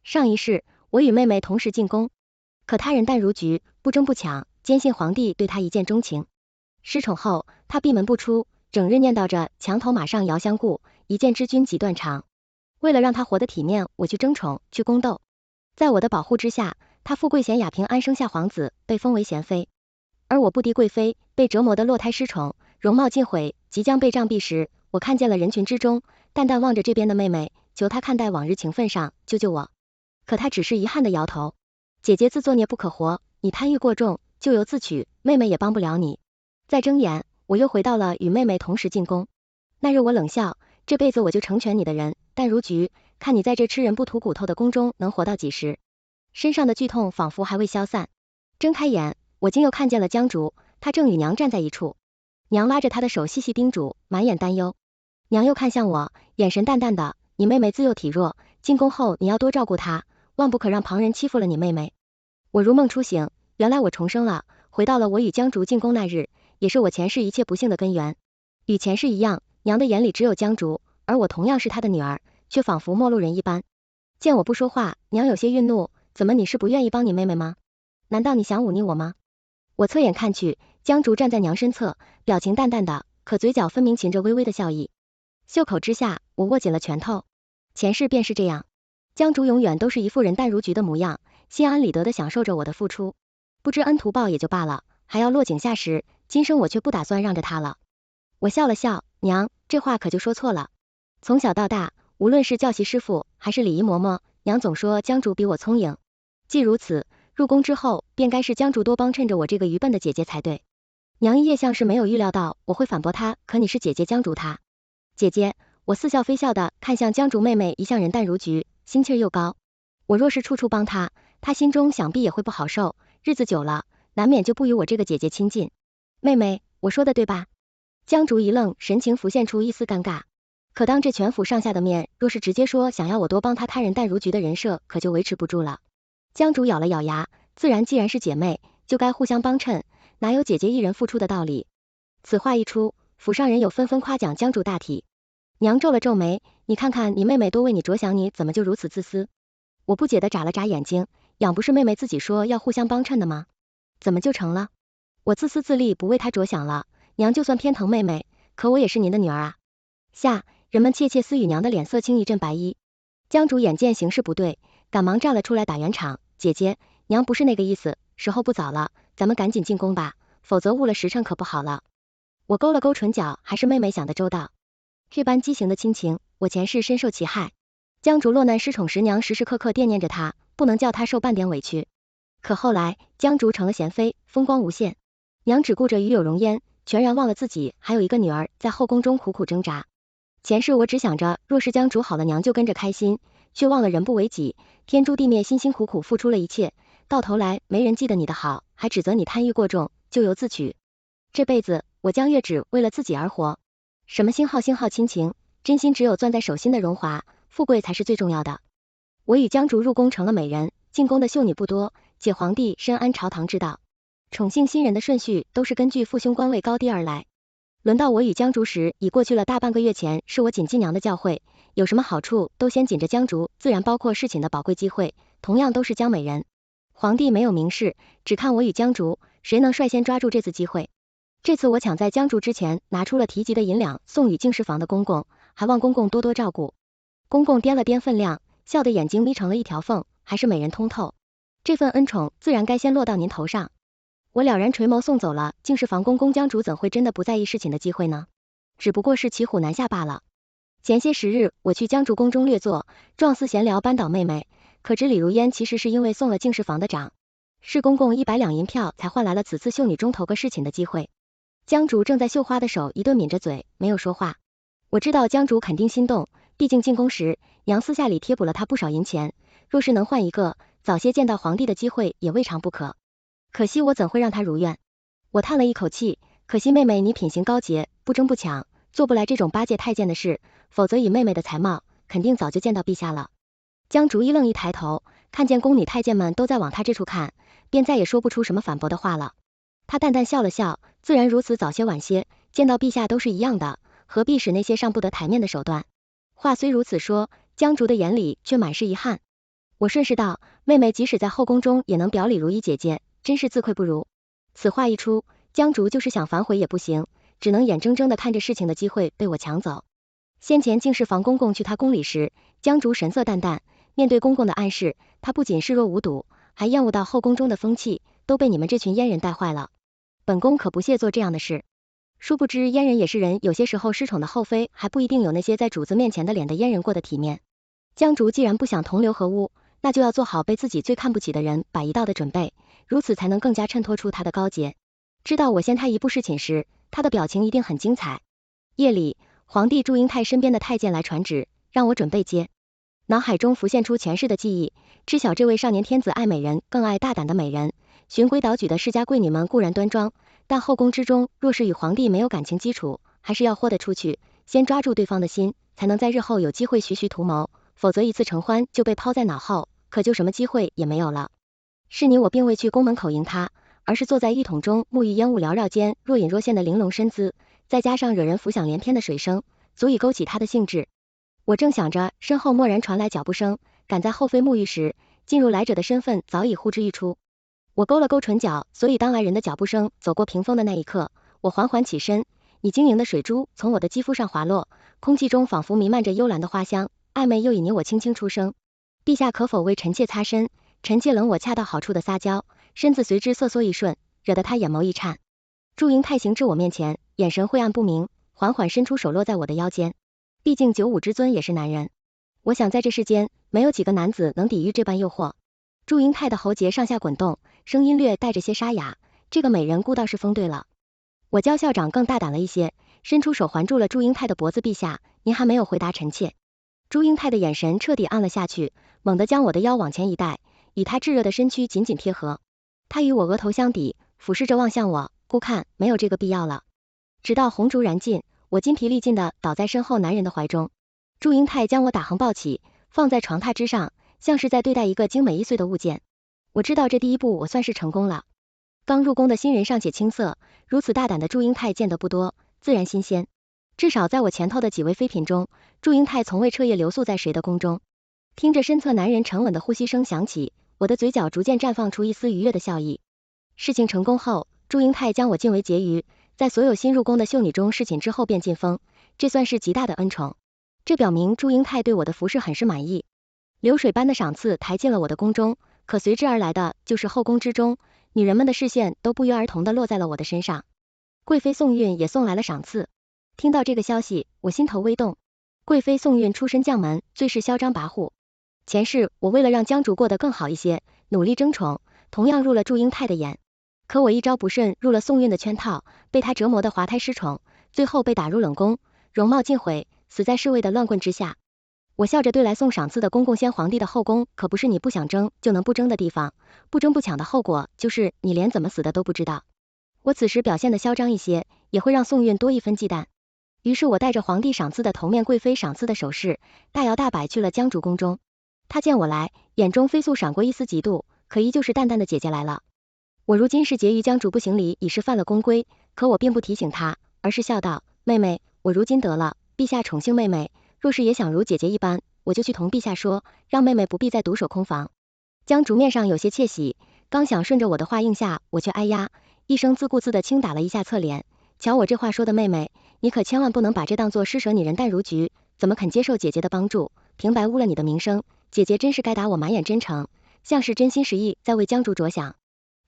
上一世，我与妹妹同时进宫，可他人淡如菊，不争不抢，坚信皇帝对他一见钟情。失宠后，他闭门不出，整日念叨着墙头马上遥相顾，一见知君即断肠。为了让他活得体面，我去争宠，去宫斗。在我的保护之下，他富贵贤雅平安生下皇子，被封为贤妃。而我不敌贵妃，被折磨得落胎失宠，容貌尽毁，即将被杖毙时，我看见了人群之中，淡淡望着这边的妹妹，求她看待往日情分上，救救我。可她只是遗憾的摇头。姐姐自作孽不可活，你贪欲过重，咎由自取，妹妹也帮不了你。再睁眼，我又回到了与妹妹同时进宫。那日我冷笑，这辈子我就成全你的人，淡如菊，看你在这吃人不吐骨头的宫中能活到几时。身上的剧痛仿佛还未消散，睁开眼，我竟又看见了江竹，她正与娘站在一处。娘拉着她的手细细叮嘱，满眼担忧。娘又看向我，眼神淡淡的，你妹妹自幼体弱，进宫后你要多照顾她，万不可让旁人欺负了你妹妹。我如梦初醒，原来我重生了，回到了我与江竹进宫那日，也是我前世一切不幸的根源。与前世一样，娘的眼里只有江竹，而我同样是她的女儿，却仿佛陌路人一般。见我不说话，娘有些愠怒，怎么你是不愿意帮你妹妹吗？难道你想忤逆我吗？我侧眼看去，江竹站在娘身侧，表情淡淡的，可嘴角分明噙着微微的笑意。袖口之下，我握紧了拳头。前世便是这样，江竹永远都是一副人淡如菊的模样，心安理得的享受着我的付出，不知恩图报也就罢了，还要落井下石，今生我却不打算让着她了。我笑了笑，娘，这话可就说错了。从小到大，无论是教习师傅还是礼仪嬷嬷，娘总说江竹比我聪颖。既如此，入宫之后便该是江竹多帮衬着我这个愚笨的姐姐才对。娘一夜像是没有预料到我会反驳她，可你是姐姐江竹她。姐姐，我似笑非笑的看向江竹妹妹，一向人淡如菊，心气儿又高。我若是处处帮她，她心中想必也会不好受，日子久了，难免就不与我这个姐姐亲近。妹妹，我说的对吧？江竹一愣，神情浮现出一丝尴尬。可当这全府上下的面，若是直接说想要我多帮她他人淡如菊的人设，可就维持不住了。江竹咬了咬牙，自然既然是姐妹，就该互相帮衬，哪有姐姐一人付出的道理？此话一出，府上人有纷纷夸奖江竹大体。娘皱了皱眉，你看看你妹妹多为你着想，你怎么就如此自私？我不解的眨了眨眼睛，养不是妹妹自己说要互相帮衬的吗？怎么就成了？我自私自利，不为她着想了。娘就算偏疼妹妹，可我也是您的女儿啊。下人们窃窃私语，娘的脸色青一阵白衣。江竹眼见形势不对，赶忙站了出来打圆场，姐姐，娘不是那个意思，时候不早了，咱们赶紧进宫吧，否则误了时辰可不好了。我勾了勾唇角，还是妹妹想的周到。这般畸形的亲情，我前世深受其害。江竹落难失宠时，娘时时刻刻惦念着她，不能叫她受半点委屈。可后来江竹成了贤妃，风光无限，娘只顾着与有荣焉，全然忘了自己还有一个女儿在后宫中苦苦挣扎。前世我只想着若是江竹好了，娘就跟着开心，却忘了人不为己，天诛地灭，辛辛苦苦付出了一切，到头来没人记得你的好，还指责你贪欲过重，咎由自取。这辈子我将越只为了自己而活，什么星号亲情，真心只有攥在手心的荣华富贵才是最重要的。我与江竹入宫成了美人，进宫的秀女不多，且皇帝深谙朝堂之道，宠幸新人的顺序都是根据父兄官位高低而来。轮到我与江竹时，已过去了大半个月，前是我谨记娘的教诲，有什么好处都先紧着江竹，自然包括侍寝的宝贵机会，同样都是江美人。皇帝没有明示，只看我与江竹谁能率先抓住这次机会。这次我抢在江竹之前拿出了提及的银两，送与净室房的公公，还望公公多多照顾。公公掂了掂分量，笑得眼睛眯成了一条缝，还是美人通透，这份恩宠自然该先落到您头上。我了然垂眸送走了净室房公公，江竹怎会真的不在意侍寝的机会呢？只不过是骑虎难下罢了。前些时日我去江竹宫中略坐，状似闲聊扳倒妹妹，可知李如烟其实是因为送了净室房的长是公公100两银票，才换来了此次秀女中头个侍寝的机会。江竹正在绣花的手一顿抿着嘴，没有说话。我知道江竹肯定心动，毕竟进宫时娘私下里贴补了她不少银钱，若是能换一个早些见到皇帝的机会也未尝不可。可惜我怎会让她如愿？我叹了一口气，可惜妹妹你品行高洁，不争不抢，做不来这种巴结太监的事，否则以妹妹的才貌，肯定早就见到陛下了。江竹一愣，一抬头，看见宫里太监们都在往他这处看，便再也说不出什么反驳的话了。他淡淡笑了笑，自然如此，早些晚些，见到陛下都是一样的，何必使那些上不得台面的手段？话虽如此说，江竹的眼里却满是遗憾。我顺势道，妹妹即使在后宫中也能表里如一姐姐，真是自愧不如。此话一出，江竹就是想反悔也不行，只能眼睁睁的看着事情的机会被我抢走。先前竟是房公公去他宫里时，江竹神色淡淡，面对公公的暗示，他不仅视若无睹，还厌恶到后宫中的风气都被你们这群阉人带坏了。本宫可不屑做这样的事。殊不知阉人也是人，有些时候失宠的后妃还不一定有那些在主子面前的脸的阉人过得体面。江竹既然不想同流合污，那就要做好被自己最看不起的人摆一道的准备，如此才能更加衬托出他的高洁。知道我先他一步侍寝时，他的表情一定很精彩。夜里，皇帝祝英泰身边的太监来传旨，让我准备接。脑海中浮现出前世的记忆，知晓这位少年天子爱美人，更爱大胆的美人。循规蹈矩的世家贵女们固然端庄，但后宫之中若是与皇帝没有感情基础，还是要豁得出去，先抓住对方的心，才能在日后有机会徐徐图谋，否则一次成欢就被抛在脑后，可就什么机会也没有了。是你我并未去宫门口迎他，而是坐在浴桶中沐浴烟雾缭绕间若隐若现的玲珑身姿，再加上惹人浮想联翩的水声，足以勾起他的兴致。我正想着，身后蓦然传来脚步声，赶在后妃沐浴时，进入来者的身份早已呼之欲出。我勾了勾唇角，所以当来人的脚步声走过屏风的那一刻，我缓缓起身，你晶莹的水珠从我的肌肤上滑落，空气中仿佛弥漫着幽兰的花香，暧昧又以你我轻轻出声。陛下可否为臣妾擦身？臣妾冷我恰到好处的撒娇，身子随之瑟缩一瞬，惹得他眼眸一颤。祝英泰行至我面前，眼神晦暗不明，缓缓伸出手落在我的腰间。毕竟九五之尊也是男人，我想在这世间没有几个男子能抵御这般诱惑。祝英泰的喉结上下滚动，声音略带着些沙哑，这个美人估倒是封对了。我教校长更大胆了一些，伸出手环住了祝英泰的脖子，陛下，您还没有回答臣妾。祝英泰的眼神彻底暗了下去，猛地将我的腰往前一带，与他炙热的身躯紧紧贴合。他与我额头相抵，俯视着望向我，姑看，没有这个必要了。直到红烛燃尽，我筋疲力尽的倒在身后男人的怀中。祝英泰将我打横抱起，放在床榻之上，像是在对待一个精美易碎的物件。我知道这第一步我算是成功了。刚入宫的新人尚且青涩，如此大胆的祝英泰见得不多，自然新鲜。至少在我前头的几位妃嫔中，祝英泰从未彻夜留宿在谁的宫中。听着身侧男人沉稳的呼吸声响起，我的嘴角逐渐绽放出一丝愉悦的笑意。事情成功后，祝英泰将我晋为婕妤，在所有新入宫的秀女中侍寝之后便晋封，这算是极大的恩宠。这表明祝英泰对我的服侍很是满意。流水般的赏赐抬进了我的宫中，可随之而来的就是后宫之中，女人们的视线都不约而同地落在了我的身上。贵妃宋韵也送来了赏赐。听到这个消息，我心头微动。贵妃宋韵出身将门，最是嚣张跋扈。前世我为了让江竹过得更好一些，努力争宠，同样入了祝英泰的眼。可我一招不慎入了宋韵的圈套，被他折磨得滑胎失宠，最后被打入冷宫，容貌尽毁，死在侍卫的乱棍之下。我笑着对来送赏赐的公公先皇帝的后宫可不是你不想争就能不争的地方，不争不抢的后果就是你连怎么死的都不知道。我此时表现得嚣张一些，也会让宋韵多一分忌惮。于是我带着皇帝赏赐的头面贵妃赏赐的首饰，大摇大摆去了江竹宫中。他见我来，眼中飞速闪过一丝嫉妒，可依旧是淡淡的姐姐来了。我如今是结于江竹不行礼，已是犯了宫规，可我并不提醒他，而是笑道，妹妹，我如今得了陛下宠幸妹妹，若是也想如姐姐一般，我就去同陛下说，让妹妹不必再独守空房。江竹面上有些窃喜，刚想顺着我的话应下，我却哎呀一声自顾自的轻打了一下侧脸。瞧我这话说的，妹妹，你可千万不能把这当作施舍你人淡如菊，怎么肯接受姐姐的帮助，平白污了你的名声，姐姐真是该打我满眼真诚，像是真心实意在为江竹着想。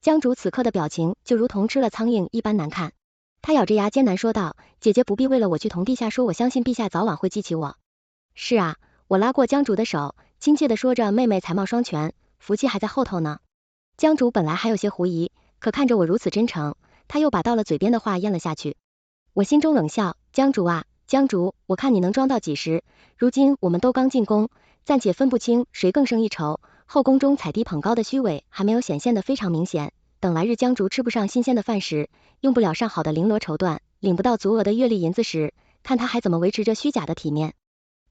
江竹此刻的表情就如同吃了苍蝇一般难看，他咬着牙艰难说道，姐姐不必为了我去同陛下说，我相信陛下早晚会记起我。是啊，我拉过江竹的手，亲切地说着，妹妹才貌双全，福气还在后头呢。江竹本来还有些狐疑，可看着我如此真诚，他又把到了嘴边的话咽了下去。我心中冷笑，江竹啊，江竹，我看你能装到几时？如今我们都刚进宫，暂且分不清谁更胜一筹，后宫中踩低捧高的虚伪还没有显现得非常明显，等来日江竹吃不上新鲜的饭食，用不了上好的绫罗绸缎，领不到足额的月例银子时，看他还怎么维持着虚假的体面。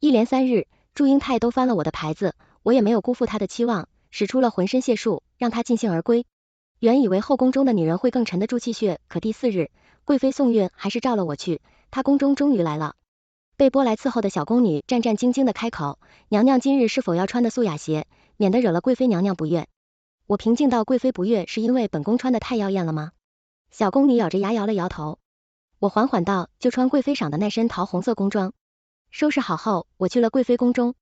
一连3日，祝英泰都翻了我的牌子，我也没有辜负他的期望，使出了浑身解数，让他尽兴而归。原以为后宫中的女人会更沉得住气血，可第4日，贵妃宋韵还是召了我去，她宫中终于来了。被拨来伺候的小宫女战战兢兢地开口，娘娘今日是否要穿的素雅些？免得惹了贵妃娘娘不悦。我平静道贵妃不悦是因为本宫穿的太妖艳了吗？小宫女咬着牙摇了摇头。我缓缓道，就穿贵妃赏的那身桃红色宫装。收拾好后，我去了贵妃宫中。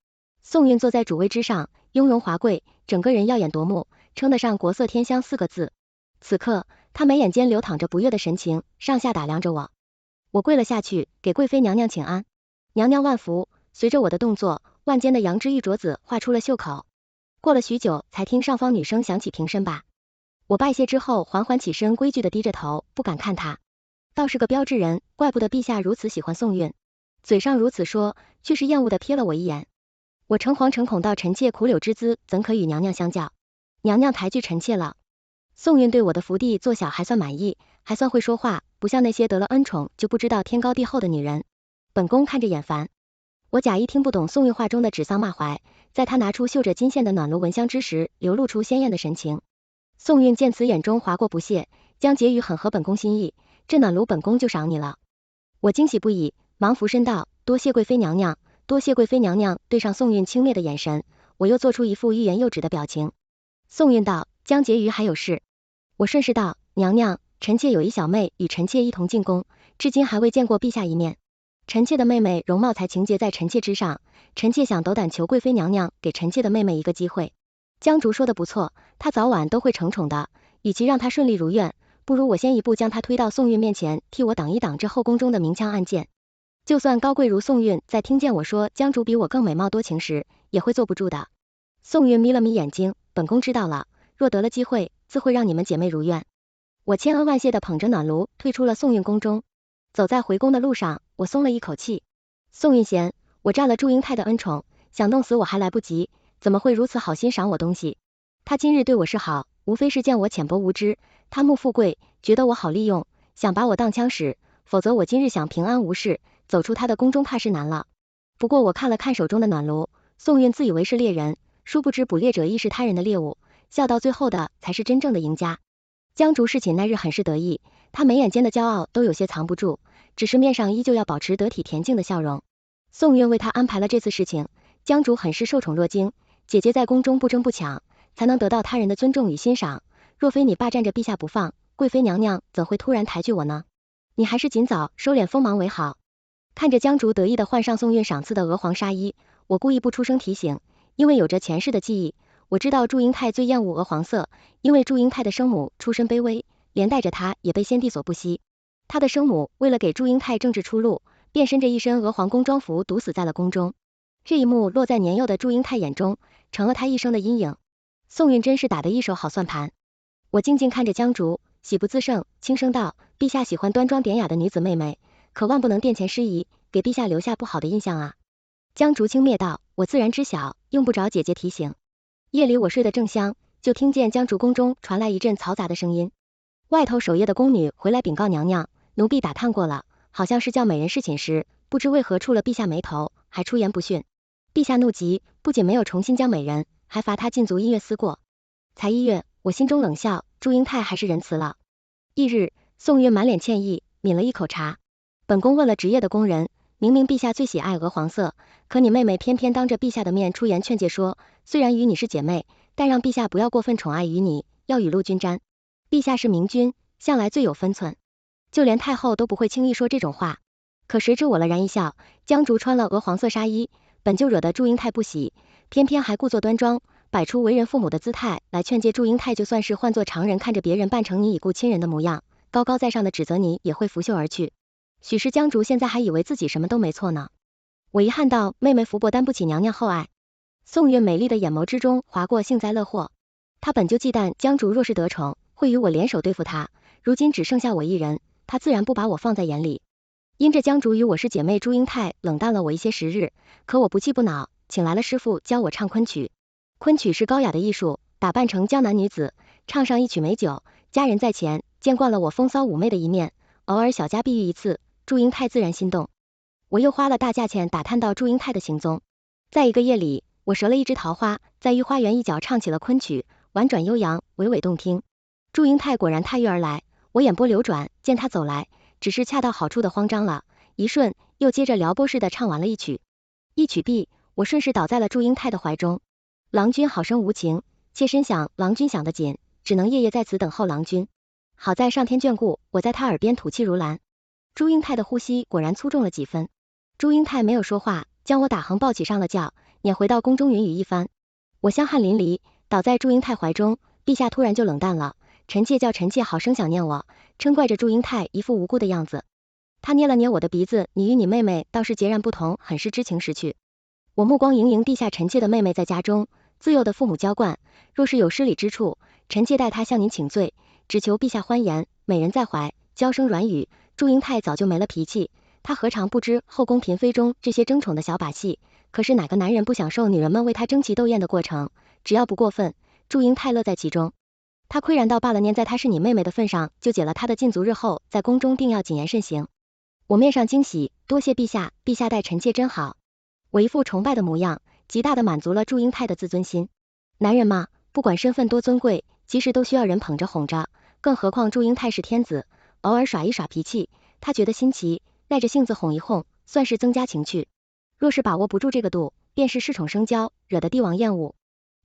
宋韵坐在主位之上，雍容华贵，整个人耀眼夺目，称得上国色天香4个字。此刻，她眉眼间流淌着不悦的神情，上下打量着我。我跪了下去，给贵妃娘娘请安。娘娘万福。随着我的动作，腕间的羊脂玉镯子画出了袖口。过了许久，才听上方女声响起平身吧。我拜谢之后，缓缓起身，规矩的低着头，不敢看她。倒是个标致人，怪不得陛下如此喜欢宋韵。嘴上如此说，却是厌恶的瞥了我一眼。我诚惶诚恐道，臣妾苦柳之姿，怎可与娘娘相较？娘娘抬举臣妾了。宋韵对我的伏地做小还算满意，还算会说话，不像那些得了恩宠就不知道天高地厚的女人。本宫看着眼烦。我假意听不懂宋韵话中的指桑骂槐，在她拿出绣着金线的暖炉蚊香之时，流露出鲜艳的神情。宋韵见此，眼中划过不屑，江婕妤很合本宫心意，这暖炉本宫就赏你了。我惊喜不已，忙俯身道，多谢贵妃娘娘，多谢贵妃娘娘。对上宋韵轻蔑的眼神，我又做出一副欲言又止的表情。宋韵道，江婕妤还有事。我顺势道，娘娘，臣妾有一小妹，与臣妾一同进宫，至今还未见过陛下一面。臣妾的妹妹容貌才情节在臣妾之上，臣妾想斗胆求贵妃娘娘给臣妾的妹妹一个机会。江竹说的不错，她早晚都会承宠的，与其让她顺利如愿，不如我先一步将她推到宋韵面前，替我挡一挡这后宫中的明枪暗箭。就算高贵如宋韵，在听见我说江竹比我更美貌多情时，也会坐不住的。宋韵眯了眯眼睛，本宫知道了，若得了机会，自会让你们姐妹如愿。我千恩万谢的捧着暖炉退出了宋韵宫中。走在回宫的路上，我松了一口气。宋韵贤，我占了祝英台的恩宠，想弄死我还来不及，怎么会如此好心赏我东西？他今日对我示好，无非是见我浅薄无知，贪慕富贵，觉得我好利用，想把我当枪使，否则我今日想平安无事，走出他的宫中怕是难了。不过我看了看手中的暖炉，宋韵自以为是猎人，殊不知捕猎者亦是他人的猎物，笑到最后的才是真正的赢家。江竹侍寝那日很是得意，他眉眼间的骄傲都有些藏不住，只是面上依旧要保持得体恬静的笑容。宋韵为他安排了这次事情，江竹很是受宠若惊。姐姐在宫中不争不抢，才能得到他人的尊重与欣赏，若非你霸占着陛下不放，贵妃娘娘怎会突然抬举我呢？你还是尽早收敛锋芒为好。看着江竹得意的换上宋韵赏赐的鹅黄纱衣，我故意不出声提醒，因为有着前世的记忆，我知道祝英台最厌恶鹅黄色，因为祝英台的生母出身卑微，连带着她也被先帝所不惜。她的生母为了给祝英台政治出路，便身着一身鹅黄宫装服毒死在了宫中。这一幕落在年幼的祝英台眼中，成了她一生的阴影。宋韵真是打得一手好算盘。我静静看着江竹，喜不自胜，轻声道，陛下喜欢端庄典雅的女子妹妹，可万不能殿前失仪，给陛下留下不好的印象啊。江竹轻蔑道，我自然知晓，用不着姐姐提醒。夜里我睡得正香，就听见江竹宫中传来一阵嘈杂的声音。外头守夜的宫女回来禀告娘娘，奴婢打探过了，好像是叫美人侍寝时，不知为何触了陛下眉头，还出言不逊。陛下怒极，不仅没有重新将美人，还罚她禁足1月思过。才1月，我心中冷笑，祝英台还是仁慈了。翌日，宋韵满脸歉意，抿了一口茶。本宫问了职业的宫人，明明陛下最喜爱鹅黄色，可你妹妹偏偏当着陛下的面出言劝诫说，虽然与你是姐妹，但让陛下不要过分宠爱于你，要雨露均沾。陛下是明君，向来最有分寸，就连太后都不会轻易说这种话。可谁知我了然一笑，江竹穿了鹅黄色纱衣，本就惹得祝英台不喜，偏偏还故作端庄，摆出为人父母的姿态来劝诫祝英台，就算是换作常人看着别人扮成你已故亲人的模样，高高在上的指责你，也会拂袖而去。许是江竹现在还以为自己什么都没错呢。我遗憾道，妹妹福薄担不起娘娘厚爱。宋韵美丽的眼眸之中划过幸灾乐祸，她本就忌惮江竹若是得宠，会与我联手对付她，如今只剩下我一人，她自然不把我放在眼里。因着江竹与我是姐妹，祝英台冷淡了我一些时日，可我不气不恼，请来了师傅教我唱昆曲。昆曲是高雅的艺术，打扮成江南女子，唱上一曲美酒，家人在前，见惯了我风骚妩媚的一面，偶尔小家碧玉一次，祝英台自然心动。我又花了大价钱打探到祝英台的行踪。在一个夜里，我折了一枝桃花，在御花园一角唱起了昆曲，婉转悠扬，娓娓动听。祝英台果然踏月而来，我眼波流转，见他走来，只是恰到好处的慌张了，一瞬又接着撩拨似的唱完了一曲。一曲毕，我顺势倒在了祝英台的怀中。郎君好生无情，妾身想郎君想得紧，只能夜夜在此等候郎君。好在上天眷顾，我在他耳边吐气如兰。祝英泰的呼吸果然粗重了几分。祝英泰没有说话，将我打横抱起上了轿，撵回到宫中云雨一番。我香汗淋漓，倒在祝英泰怀中，陛下突然就冷淡了。臣妾叫臣妾好生想念我，嗔怪着祝英泰一副无辜的样子。他捏了捏我的鼻子，你与你妹妹倒是截然不同，很是知情识趣。我目光盈盈地下臣妾的妹妹在家中，自幼的父母娇惯，若是有失礼之处，臣妾代她向您请罪，只求陛下欢颜。美人在怀，娇声软语，祝英泰早就没了脾气。他何尝不知后宫嫔妃中这些争宠的小把戏，可是哪个男人不享受女人们为他争奇斗艳的过程？只要不过分，祝英泰乐在其中。他喟然到罢了，念在她是你妹妹的份上，就解了她的禁足，日后在宫中定要谨言慎行。我面上惊喜，多谢陛下，陛下待臣妾真好。我一副崇拜的模样，极大的满足了祝英泰的自尊心。男人嘛，不管身份多尊贵，其实都需要人捧着哄着，更何况祝英泰是天子，偶尔耍一耍脾气，他觉得新奇，耐着性子哄一哄，算是增加情趣。若是把握不住这个度，便是恃宠生骄，惹得帝王厌恶。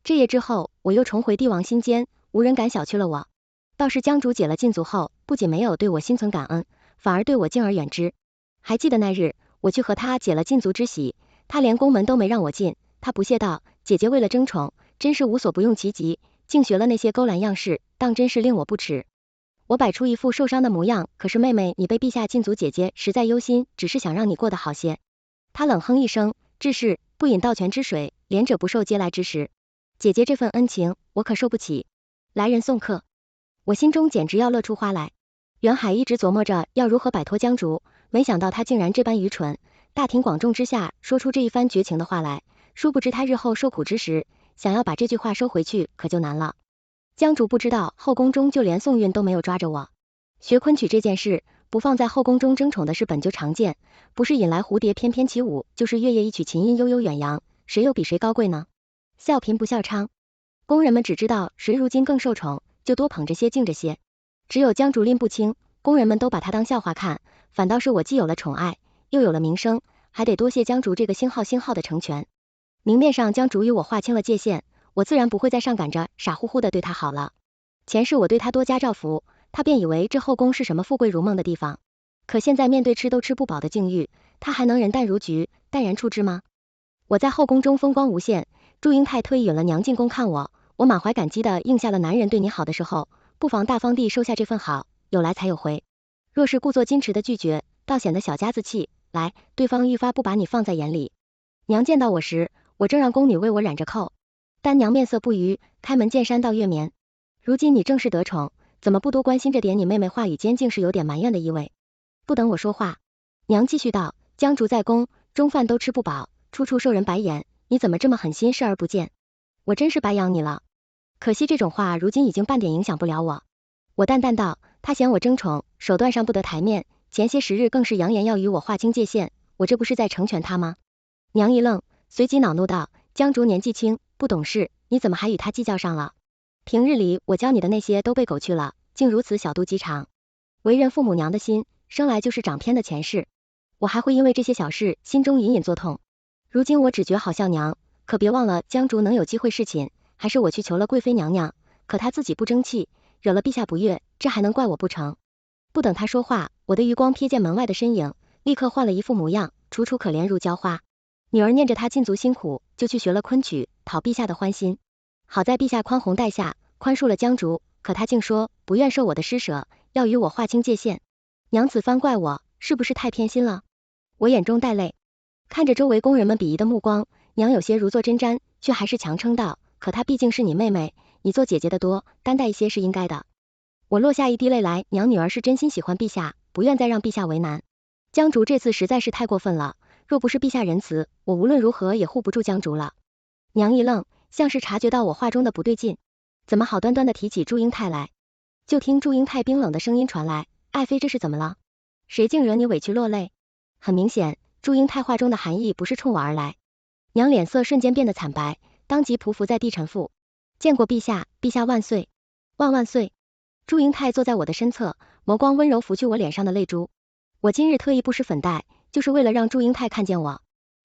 这夜之后，我又重回帝王心间，无人敢小觑了我。倒是江主解了禁足后，不仅没有对我心存感恩，反而对我敬而远之。还记得那日，我去和他解了禁足之喜，他连宫门都没让我进。他不屑道：姐姐为了争宠，真是无所不用其极，竟学了那些勾栏样式，当真是令我不齿。我摆出一副受伤的模样，可是妹妹，你被陛下禁足，姐姐实在忧心，只是想让你过得好些。他冷哼一声，至是不饮盗泉之水，怜者不受嗟来之食。姐姐这份恩情，我可受不起。来人送客。我心中简直要乐出花来。袁海一直琢磨着要如何摆脱江竹，没想到他竟然这般愚蠢，大庭广众之下说出这一番绝情的话来。殊不知他日后受苦之时，想要把这句话收回去，可就难了。江竹不知道后宫中就连宋韵都没有抓着我。学昆曲这件事，不放在后宫中争宠的事本就常见，不是引来蝴蝶翩翩起舞，就是月夜一曲琴音悠悠远扬，谁又比谁高贵呢？笑贫不笑娼。宫人们只知道谁如今更受宠，就多捧着些敬着些。只有江竹拎不清，宫人们都把他当笑话看，反倒是我既有了宠爱，又有了名声，还得多谢江竹这个星号的成全。明面上江竹与我划清了界限，我自然不会再上赶着傻乎乎的对他好了。前世我对他多加照拂，他便以为这后宫是什么富贵如梦的地方，可现在面对吃都吃不饱的境遇，他还能人淡如菊，淡然处之吗？我在后宫中风光无限，祝英泰特意引了娘进宫看我，我满怀感激的应下了男人对你好的时候，不妨大方地收下这份好，有来才有回。若是故作矜持的拒绝，倒显得小家子气，来，对方愈发不把你放在眼里。娘见到我时，我正让宫女为我染着扣，但娘面色不愉，开门见山道月眠。如今你正是得宠，怎么不多关心这点？你妹妹话语间竟是有点埋怨的意味。不等我说话，娘继续道：江竹在宫，中饭都吃不饱，处处受人白眼，你怎么这么狠心视而不见？我真是白养你了。可惜这种话如今已经半点影响不了我。我淡淡道：他嫌我争宠，手段上不得台面，前些时日更是扬言要与我划清界限，我这不是在成全他吗？娘一愣，随即恼怒道：江竹年纪轻，不懂事，你怎么还与他计较上了？平日里我教你的那些都被狗去了，竟如此小肚鸡肠。为人父母娘的心，生来就是长偏的前世，我还会因为这些小事心中隐隐作痛。如今我只觉好笑娘，可别忘了江竹能有机会侍寝，还是我去求了贵妃娘娘，可她自己不争气，惹了陛下不悦，这还能怪我不成？不等他说话，我的余光瞥见门外的身影，立刻换了一副模样，楚楚可怜如娇花。女儿念着她禁足辛苦，就去学了昆曲，讨陛下的欢心。好在陛下宽宏待下，宽恕了江竹，可他竟说不愿受我的施舍，要与我划清界限。娘此番怪我，是不是太偏心了？我眼中带泪，看着周围宫人们鄙夷的目光，娘有些如坐针毡，却还是强撑道：可她毕竟是你妹妹，你做姐姐的多，担待一些是应该的。我落下一滴泪来，娘女儿是真心喜欢陛下，不愿再让陛下为难。江竹这次实在是太过分了，若不是陛下仁慈，我无论如何也护不住江竹了。娘一愣，像是察觉到我话中的不对劲，怎么好端端的提起祝英泰来？就听祝英泰冰冷的声音传来：爱妃这是怎么了？谁竟惹你委屈落泪？很明显，祝英泰话中的含义不是冲我而来。娘脸色瞬间变得惨白，当即匍匐在地臣腹：见过陛下，陛下万岁，万万岁。祝英泰坐在我的身侧，眸光温柔拂去我脸上的泪珠。我今日特意不施粉黛，就是为了让祝英泰看见我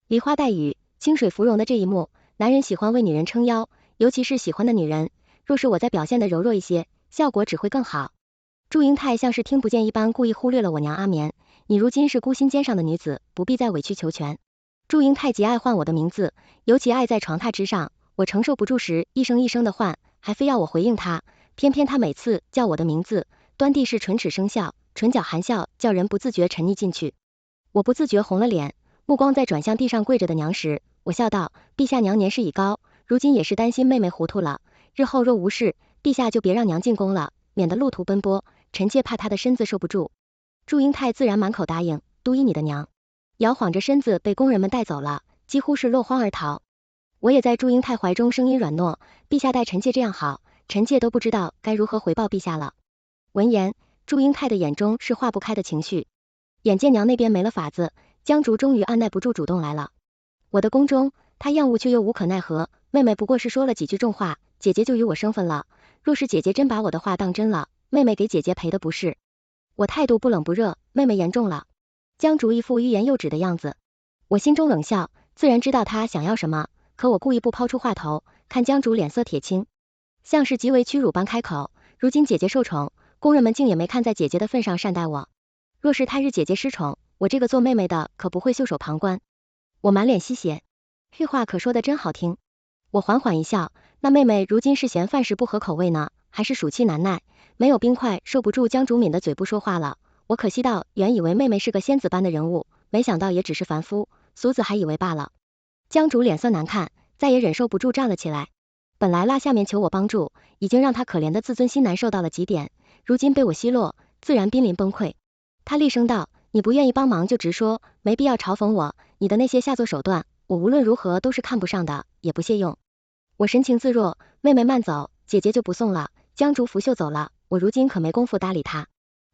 梨花带雨，清水芙蓉的这一幕。男人喜欢为女人撑腰，尤其是喜欢的女人，若是我再表现的柔弱一些，效果只会更好。祝英台像是听不见一般，故意忽略了我娘阿眠，你如今是孤心尖上的女子，不必再委曲求全。祝英台极爱唤我的名字，尤其爱在床榻之上，我承受不住时一声一声的唤，还非要我回应她，偏偏她每次叫我的名字，端地是唇齿生笑，唇角含笑，叫人不自觉沉溺进去。我不自觉红了脸，目光在转向地上跪着的娘时，我笑道：陛下娘年事已高，如今也是担心妹妹糊涂了，日后若无事，陛下就别让娘进宫了，免得路途奔波，臣妾怕她的身子受不住。祝英台自然满口答应，都依你的娘。摇晃着身子被工人们带走了，几乎是落荒而逃。我也在祝英台怀中声音软糯，陛下待臣妾这样好，臣妾都不知道该如何回报陛下了。闻言，祝英台的眼中是化不开的情绪。眼见娘那边没了法子，江竹终于按耐不住主动来了。我的宫中，她厌恶却又无可奈何，妹妹不过是说了几句重话，姐姐就与我生分了。若是姐姐真把我的话当真了，妹妹给姐姐赔的不是。我态度不冷不热，妹妹言重了。江竹一副欲言又止的样子，我心中冷笑，自然知道她想要什么，可我故意不抛出话头，看江竹脸色铁青，像是极为屈辱般开口，如今姐姐受宠，工人们竟也没看在姐姐的份上善待我，若是他日姐姐失宠，我这个做妹妹的可不会袖手旁观。我满脸吸血，这话可说的真好听。我缓缓一笑，那妹妹如今是嫌饭食不合口味呢，还是暑气难耐，没有冰块受不住江竹敏的嘴不说话了。我可惜道，原以为妹妹是个仙子般的人物，没想到也只是凡夫俗子，还以为罢了。江竹脸色难看，再也忍受不住站了起来。本来拉下面求我帮助，已经让他可怜的自尊心难受到了极点，如今被我奚落，自然濒临崩溃。他厉声道：你不愿意帮忙就直说，没必要嘲讽我，你的那些下作手段，我无论如何都是看不上的，也不屑用。我神情自若，妹妹慢走，姐姐就不送了。江竹拂袖走了，我如今可没工夫搭理她。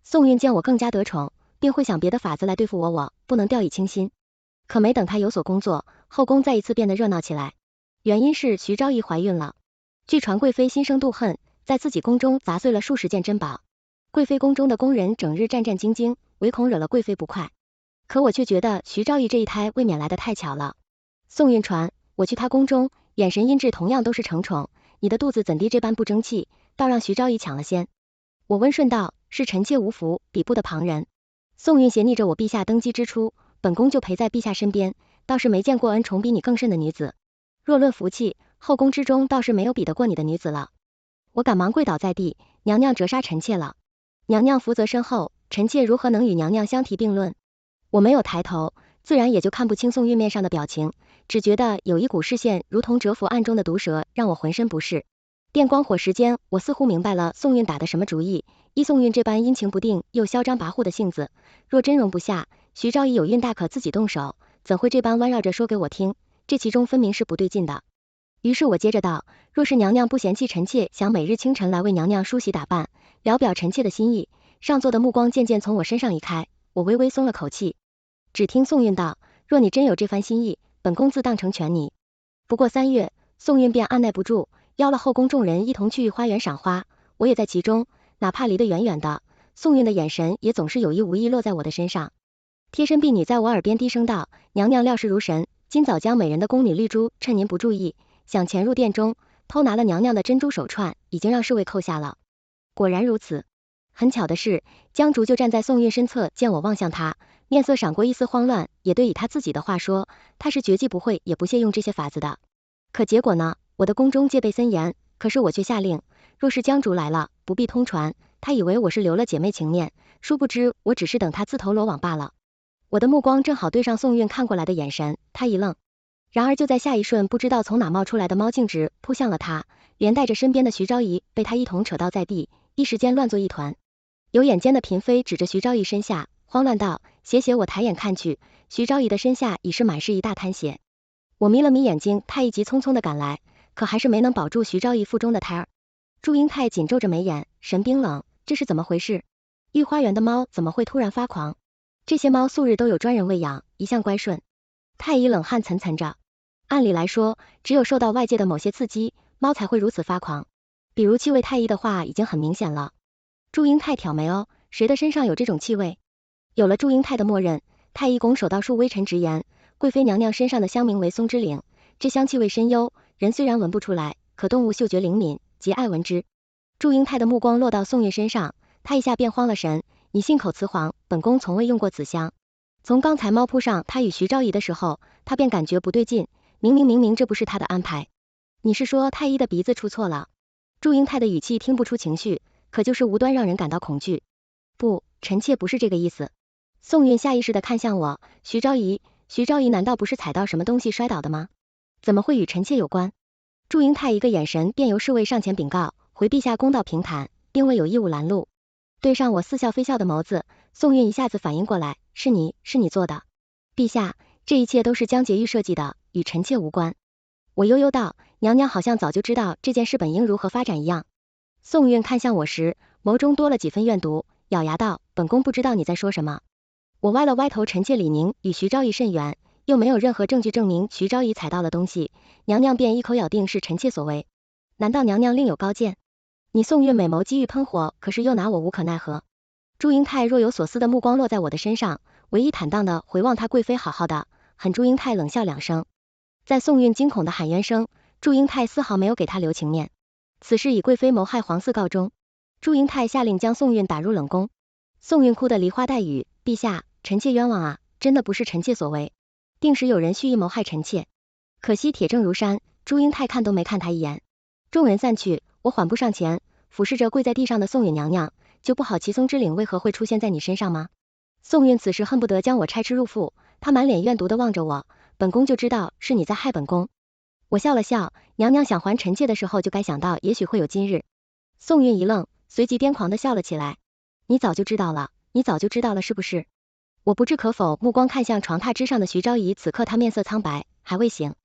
宋韵见我更加得宠，并会想别的法子来对付我不能掉以轻心。可没等她有所工作，后宫再一次变得热闹起来。原因是徐昭仪怀孕了。据传贵妃心生妒恨，在自己宫中砸碎了数十件珍宝。贵妃宫中的宫人整日战战兢兢，唯恐惹了贵妃不快。可我却觉得徐昭仪这一胎未免来得太巧了。宋韵传，我去她宫中，眼神音质同样都是承宠，你的肚子怎地这般不争气，倒让徐昭仪抢了先。我温顺道，是臣妾无福，比不得旁人。宋韵斜睨着我，陛下登基之初，本宫就陪在陛下身边，倒是没见过恩宠比你更甚的女子。若论福气，后宫之中倒是没有比得过你的女子了。我赶忙跪倒在地，娘娘折杀臣妾了。娘娘福泽深厚，臣妾如何能与娘娘相提并论？我没有抬头，自然也就看不清宋韵面上的表情，只觉得有一股视线如同蛰伏暗中的毒蛇，让我浑身不适。电光火石间，我似乎明白了宋韵打的什么主意。依宋韵这般阴晴不定又嚣张跋扈的性子，若真容不下，徐昭仪有孕大可自己动手，怎会这般弯绕着说给我听？这其中分明是不对劲的。于是我接着道，若是娘娘不嫌弃臣妾想每日清晨来为娘娘梳洗打扮，聊表臣妾的心意，上座的目光渐渐从我身上移开，我微微松了口气。只听宋韵道，若你真有这番心意，本宫自当成全你。不过3月，宋韵便按耐不住，邀了后宫众人一同去花园赏花，我也在其中，哪怕离得远远的，宋韵的眼神也总是有意无意落在我的身上。贴身婢女在我耳边低声道，娘娘料事如神，今早将美人的宫女丽珠趁您不注意，想潜入殿中，偷拿了娘娘的珍珠手串，已经让侍卫扣下了。果然如此。很巧的是，江竹就站在宋韵身侧，见我望向他，面色闪过一丝慌乱，也对以他自己的话说，他是绝技不会也不屑用这些法子的。可结果呢？我的宫中戒备森严，可是我却下令，若是江竹来了，不必通传。他以为我是留了姐妹情面，殊不知我只是等他自投罗网罢了。我的目光正好对上宋韵看过来的眼神，他一愣，然而就在下一瞬，不知道从哪冒出来的猫径直扑向了他，连带着身边的徐昭仪被他一同扯倒在地，一时间乱作一团。有眼尖的嫔妃指着徐昭仪身下，慌乱道：血！我抬眼看去，徐昭仪的身下已是满是一大滩血。我眯了眯眼睛，太医急匆匆的赶来，可还是没能保住徐昭仪腹中的胎儿。祝英台紧皱着眉眼，神冰冷，这是怎么回事？御花园的猫怎么会突然发狂？这些猫素日都有专人喂养，一向乖顺。太医冷汗涔涔着，按理来说，只有受到外界的某些刺激，猫才会如此发狂。比如气味太医的话已经很明显了。祝英台挑眉哦，谁的身上有这种气味？有了祝英台的默认，太医拱手道数微臣直言，贵妃娘娘身上的香名为松之岭，这香气味深幽，人虽然闻不出来，可动物嗅觉灵敏，极爱闻之。祝英泰的目光落到宋韵身上，他一下便慌了神，你信口雌黄，本宫从未用过此香。从刚才猫扑上他与徐昭仪的时候，他便感觉不对劲，明明这不是他的安排。你是说太医的鼻子出错了？祝英泰的语气听不出情绪，可就是无端让人感到恐惧。不，臣妾不是这个意思。宋韵下意识地看向我，徐昭仪难道不是踩到什么东西摔倒的吗？怎么会与臣妾有关？祝英泰一个眼神便由侍卫上前禀告，回陛下公道平坦，并未有义务拦路。对上我似笑非笑的眸子，宋韵一下子反应过来，是你做的。陛下，这一切都是江婕妤设计的，与臣妾无关。我悠悠道，娘娘好像早就知道这件事本应如何发展一样。宋韵看向我时，眸中多了几分怨毒，咬牙道，本宫不知道你在说什么。我歪了歪头，臣妾李宁与徐昭仪甚远，又没有任何证据证明徐昭仪踩到了东西，娘娘便一口咬定是臣妾所为。难道娘娘另有高见？你宋韵美眸机遇喷火，可是又拿我无可奈何。祝英泰若有所思的目光落在我的身上，唯一坦荡的回望他贵妃好好的，很祝英泰冷笑两声。在宋韵惊恐的喊冤声，祝英泰丝毫没有给他留情面。此事以贵妃谋害皇嗣告终，祝英泰下令将宋韵打入冷宫。宋韵哭得梨花带雨，陛下，臣妾冤枉啊，真的不是臣妾所为，定是有人蓄意谋害臣妾。可惜铁证如山，祝英泰看都没看他一眼。众人散去，我缓步上前，俯视着跪在地上的宋韵娘娘，就不好齐松之领为何会出现在你身上吗？宋韵此时恨不得将我拆吃入腹，她满脸怨毒地望着我，本宫就知道是你在害本宫。我笑了笑，娘娘想还臣妾的时候就该想到也许会有今日。宋韵一愣，随即癫狂地笑了起来，你早就知道了是不是？我不置可否，目光看向床榻之上的徐昭仪，此刻她面色苍白，还未醒。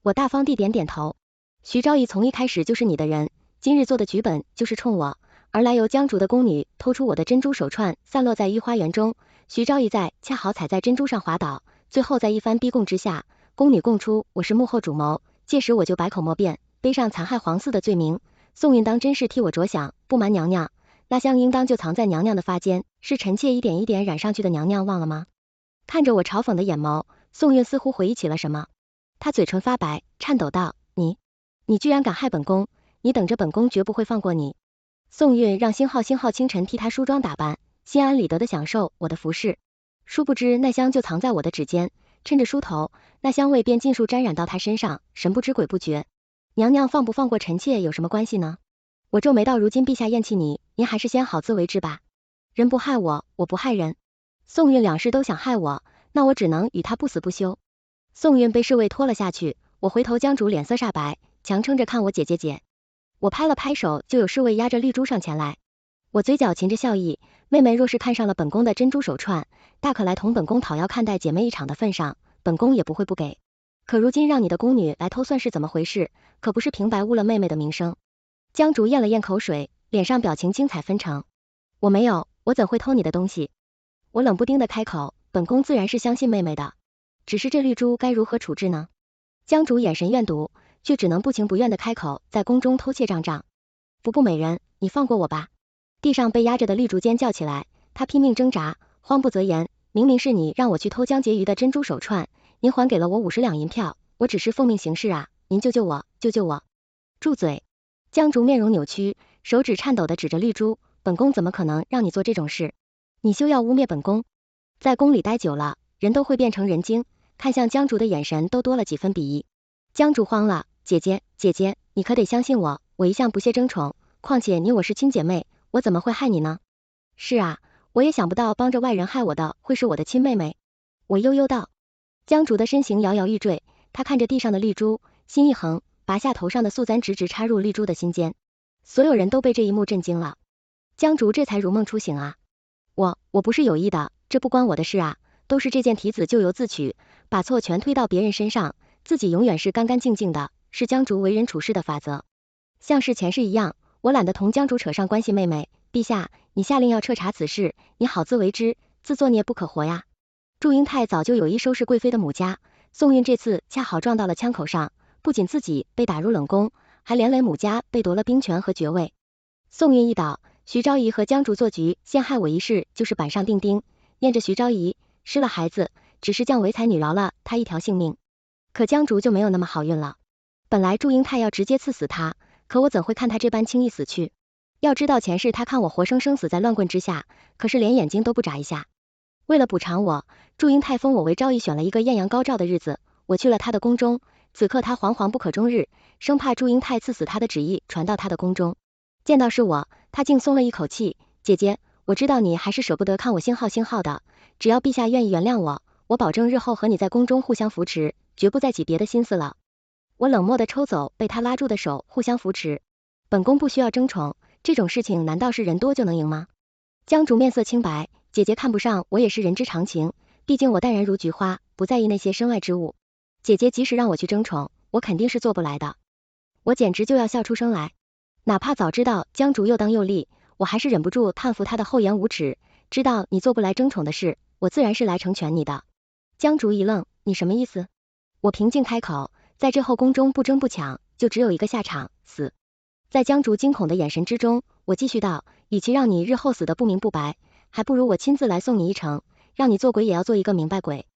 我大方地点点头，徐昭仪从一开始就是你的人，今日做的剧本就是冲我而来，由江竹的宫女偷出我的珍珠手串，散落在御花园中，徐昭仪恰好踩在珍珠上滑倒，最后在一番逼供之下，宫女供出我是幕后主谋，届时我就百口莫辩，背上残害皇嗣的罪名。宋韵当真是替我着想，不瞒娘娘，那香应当就藏在娘娘的发间，是臣妾一点一点染上去的，娘娘忘了吗？看着我嘲讽的眼眸，宋韵似乎回忆起了什么，她嘴唇发白，颤抖道，你居然敢害本宫，你等着，本宫绝不会放过你。宋韵让星号清晨替她梳妆打扮，心安理得的享受我的服侍，殊不知那香就藏在我的指尖，趁着梳头，那香味便尽数沾染到她身上，神不知鬼不觉。娘娘放不放过臣妾有什么关系呢？我皱眉道，如今陛下厌弃你，您还是先好自为之吧。人不害我，我不害人。宋韵两世都想害我，那我只能与他不死不休。宋韵被侍卫拖了下去，我回头，江竹脸色煞白，强撑着看我姐。我拍了拍手，就有侍卫押着绿珠上前来。我嘴角噙着笑意，妹妹若是看上了本宫的珍珠手串，大可来同本宫讨要，看待姐妹一场的份上，本宫也不会不给。可如今让你的宫女来偷算是怎么回事？可不是平白污了妹妹的名声。江竹咽了咽口水，脸上表情精彩纷呈。我没有，我怎会偷你的东西？我冷不丁的开口，本宫自然是相信妹妹的，只是这绿珠该如何处置呢？江竹眼神怨毒，却只能不情不愿的开口，在宫中偷窃账。不美人，你放过我吧。地上被压着的绿竹尖叫起来，她拼命挣扎，慌不择言，明明是你让我去偷江婕妤的珍珠手串，您还给了我50两银票，我只是奉命行事啊，您救救我。住嘴！江竹面容扭曲，手指颤抖的指着绿珠，本宫怎么可能让你做这种事？你休要污蔑本宫。在宫里待久了，人都会变成人精，看向江竹的眼神都多了几分鄙夷。江竹慌了，姐姐，你可得相信我，我一向不屑争宠，况且你我是亲姐妹，我怎么会害你呢？是啊，我也想不到帮着外人害我的会是我的亲妹妹。我悠悠道。江竹的身形摇摇欲坠，她看着地上的绿珠，心一横，拔下头上的素簪，直插入绿珠的心间。所有人都被这一幕震惊了。江竹这才如梦初醒啊！我不是有意的，这不关我的事啊，都是这件提子咎由自取，把错全推到别人身上，自己永远是干干净净的，是江竹为人处事的法则。像是前世一样，我懒得同江竹扯上关系。妹妹，陛下，你下令要彻查此事，你好自为之，自作孽不可活呀。祝英泰早就有意收拾贵妃的母家，宋韵这次恰好撞到了枪口上，不仅自己被打入冷宫，还连累母家被夺了兵权和爵位。宋韵一倒，徐昭仪和江竹做局陷害我一事就是板上钉钉，念着徐昭仪失了孩子，只是降为才女饶了她一条性命。可江竹就没有那么好运了。本来祝英泰要直接刺死他，可我怎会看他这般轻易死去？要知道前世他看我活生生死在乱棍之下，可是连眼睛都不眨一下。为了补偿我，祝英泰封我为昭仪，选了一个艳阳高照的日子，我去了他的宫中。此刻他惶惶不可终日，生怕祝英泰刺死他的旨意传到他的宫中。见到是我，他竟松了一口气。姐姐，我知道你还是舍不得看我星号的，只要陛下愿意原谅我，我保证日后和你在宫中互相扶持，绝不再起别的心思了。我冷漠的抽走被他拉住的手，互相扶持。本宫不需要争宠，这种事情难道是人多就能赢吗？江竹面色清白，姐姐看不上我也是人之常情，毕竟我淡然如菊花，不在意那些身外之物。姐姐即使让我去争宠，我肯定是做不来的。我简直就要笑出声来。哪怕早知道江竹又当又立，我还是忍不住叹服他的厚颜无耻。知道你做不来争宠的事，我自然是来成全你的。江竹一愣，你什么意思？我平静开口，在这后宫中不争不抢，就只有一个下场，死。在江竹惊恐的眼神之中，我继续道，与其让你日后死得不明不白，还不如我亲自来送你一程，让你做鬼也要做一个明白鬼。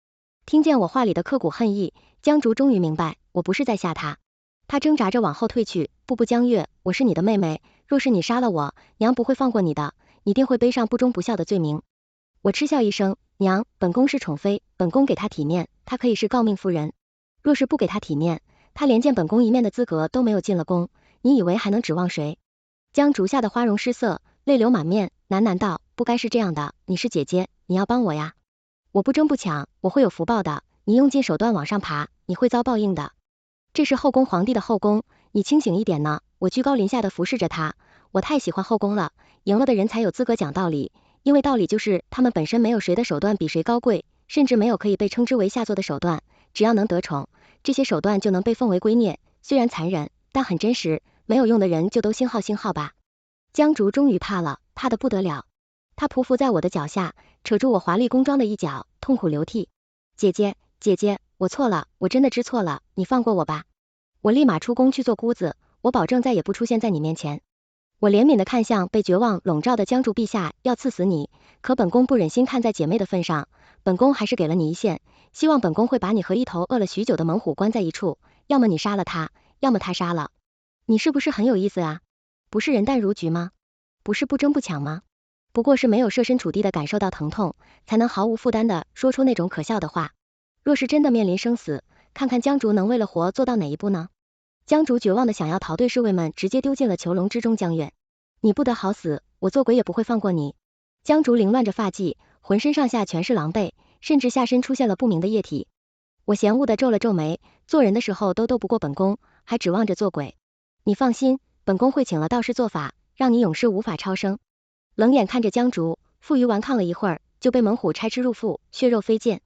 听见我话里的刻骨恨意，江竹终于明白我不是在吓他。他挣扎着往后退去，步步江月，我是你的妹妹，若是你杀了我，娘不会放过你的，你定会背上不忠不孝的罪名。我嗤笑一声，娘，本宫是宠妃，本宫给她体面，她可以是诰命夫人，若是不给她体面，她连见本宫一面的资格都没有，进了宫，你以为还能指望谁？江竹吓得花容失色，泪流满面，喃喃道，不该是这样的，你是姐姐，你要帮我呀。我不争不抢，我会有福报的，你用尽手段往上爬，你会遭报应的。这是后宫皇帝的后宫，你清醒一点呢。我居高临下的服侍着他，我太喜欢后宫了，赢了的人才有资格讲道理，因为道理就是他们本身没有谁的手段比谁高贵，甚至没有可以被称之为下作的手段，只要能得宠，这些手段就能被奉为圭臬，虽然残忍，但很真实，没有用的人就都星号吧。江竹终于怕了，怕得不得了，他匍匐在我的脚下，扯住我华丽宫装的一角，痛苦流涕。姐姐，姐姐，我错了，我真的知错了，你放过我吧。我立马出宫去做姑子，我保证再也不出现在你面前。我怜悯的看向被绝望笼罩的江竹，陛下要赐死你，可本宫不忍心看在姐妹的份上，本宫还是给了你一线，希望本宫会把你和一头饿了许久的猛虎关在一处，要么你杀了他，要么他杀了你，是不是很有意思啊？不是人淡如菊吗？不是不争不抢吗？不过是没有设身处地的感受到疼痛，才能毫无负担的说出那种可笑的话。若是真的面临生死，看看江竹能为了活做到哪一步呢？江竹绝望的想要逃，对侍卫们直接丢进了囚笼之中。江月，你不得好死，我做鬼也不会放过你。江竹凌乱着发髻，浑身上下全是狼狈，甚至下身出现了不明的液体。我嫌恶的皱了皱眉，做人的时候都斗不过本宫，还指望着做鬼？你放心，本宫会请了道士做法，让你永世无法超生。冷眼看着江竹，负隅顽抗了一会儿，就被猛虎拆吃入腹，血肉飞溅。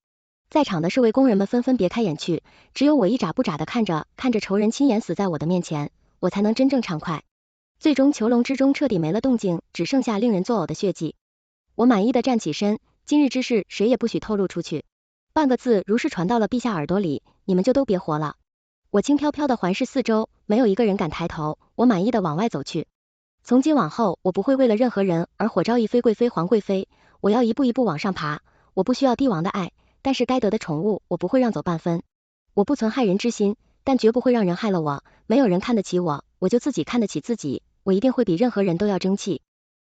在场的侍卫工人们纷纷别开眼去，只有我一眨不眨的看着仇人亲眼死在我的面前，我才能真正畅快。最终囚笼之中彻底没了动静，只剩下令人作呕的血迹。我满意的站起身，今日之事谁也不许透露出去，半个字如是传到了陛下耳朵里，你们就都别活了。我轻飘飘的环视四周，没有一个人敢抬头，我满意的往外走去。从今往后，我不会为了任何人而火昭仪妃贵妃皇贵妃，我要一步一步往上爬，我不需要帝王的爱，但是该得的宠物我不会让走半分。我不存害人之心，但绝不会让人害了我，没有人看得起我，我就自己看得起自己，我一定会比任何人都要争气。